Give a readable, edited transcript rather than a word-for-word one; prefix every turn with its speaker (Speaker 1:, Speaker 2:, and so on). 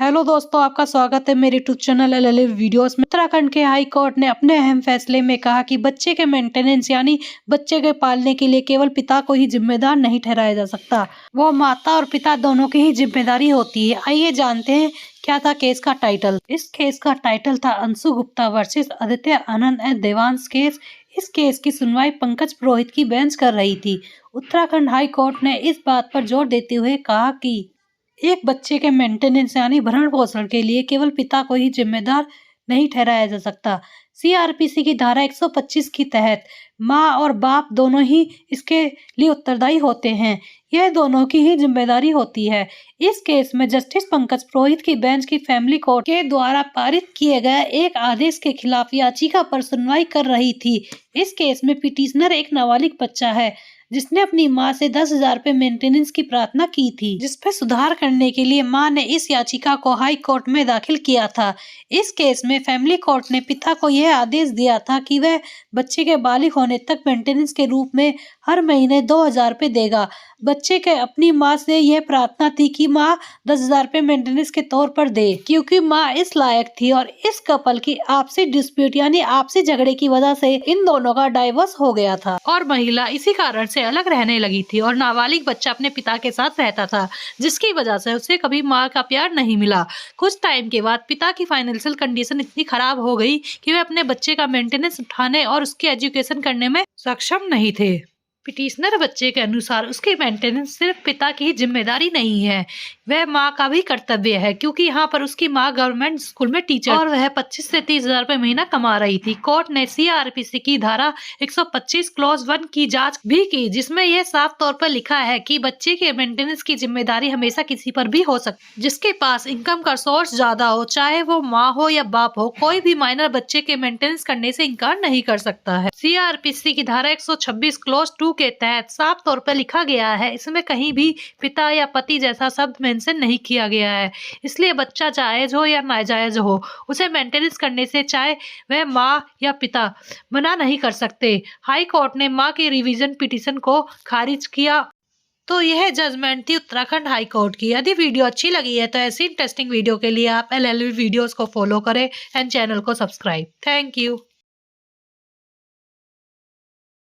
Speaker 1: Hello दोस्तों, आपका स्वागत है मेरे यूट्यूब चैनल एलएलए वीडियोस में। उत्तराखंड के हाई कोर्ट ने अपने अहम फैसले में कहा कि बच्चे के मेंटेनेंस यानी बच्चे के पालने के लिए केवल पिता को ही जिम्मेदार नहीं ठहराया जा सकता, वो माता और पिता दोनों की ही जिम्मेदारी होती है। आइए जानते हैं क्या था केस का टाइटल। इस केस का टाइटल था Anshu Gupta versus Aditya Anand and Devansh case. इस केस की सुनवाई पंकज पुरोहित की बेंच कर रही थी। उत्तराखंड हाई कोर्ट ने इस बात पर जोर देते हुए कहा कि एक बच्चे के मेंटेनेंस यानी भरण पोषण के लिए केवल पिता को ही जिम्मेदार नहीं ठहराया जा सकता। सीआरपीसी की धारा 125 के तहत माँ और बाप दोनों ही इसके लिए उत्तरदायी होते हैं। यह दोनों की ही जिम्मेदारी होती है। इस केस में जस्टिस पंकज पुरोहित की बेंच की फैमिली कोर्ट के द्वारा पारित किए गए एक आदेश के खिलाफ याचिका पर सुनवाई कर रही थी। इस केस में पिटिशनर एक नाबालिग बच्चा है जिसने अपनी मां से 10,000 रुपए मेंटेनेंस की प्रार्थना की थी, जिस पे सुधार करने के लिए मां ने इस याचिका को हाई कोर्ट में दाखिल किया था। इस केस में फैमिली कोर्ट ने पिता को यह आदेश दिया था कि वह बच्चे के बालिग होने तक मेंटेनेंस के रूप में हर महीने 2,000 रुपए देगा। बच्चे के अपनी माँ से यह प्रार्थना थी कि माँ 10,000 रुपए मेंटेनेंस के तौर पर दे, क्योंकि माँ इस लायक थी। और इस कपल की आपसी डिस्प्यूट यानी आपसी झगड़े की वजह से इन दोनों का डाइवोर्स हो गया था और महिला इसी कारण से अलग रहने लगी थी और नाबालिग बच्चा अपने पिता के साथ रहता था, जिसकी वजह से उसे कभी माँ का प्यार नहीं मिला। कुछ टाइम के बाद पिता की फाइनेंशियल कंडीशन इतनी खराब हो गई कि वे अपने बच्चे का मेंटेनेंस उठाने और उसकी एजुकेशन करने में सक्षम नहीं थे। पिटिशनर बच्चे के अनुसार उसकी मेंटेनेंस सिर्फ पिता की ही जिम्मेदारी नहीं है, वह माँ का भी कर्तव्य है, क्योंकि यहाँ पर उसकी माँ गवर्नमेंट स्कूल में टीचर और वह 25 से 30,000 रुपए महीना कमा रही थी। कोर्ट ने सीआरपीसी की धारा 125 क्लॉज 1 की जांच भी की, जिसमें यह साफ तौर पर लिखा है कि बच्चे के मेंटेनेंस की जिम्मेदारी हमेशा किसी पर भी हो सकती, जिसके पास इनकम का सोर्स ज्यादा हो, चाहे वो माँ हो या बाप हो। कोई भी माइनर बच्चे के मेंटेनेंस करने से इनकार नहीं कर सकता है। सीआरपीसी की धारा 126 क्लॉज 2 के तहत साफ तौर पर लिखा गया है, इसमें कहीं भी पिता या पति जैसा शब्द मेंशन नहीं किया गया है। इसलिए बच्चा जायज हो या नाजायज हो, उसे मेंटेनेंस करने से चाहे वह माँ या पिता मना नहीं कर सकते। हाई कोर्ट ने माँ की रिवीजन पिटीशन को खारिज किया। तो यह जजमेंट थी उत्तराखंड हाई कोर्ट की। यदि वीडियो अच्छी लगी है तो ऐसी इंटरेस्टिंग वीडियो के लिए आप एलएलवी वीडियोस को फॉलो करें एंड चैनल को सब्सक्राइब। Thank you.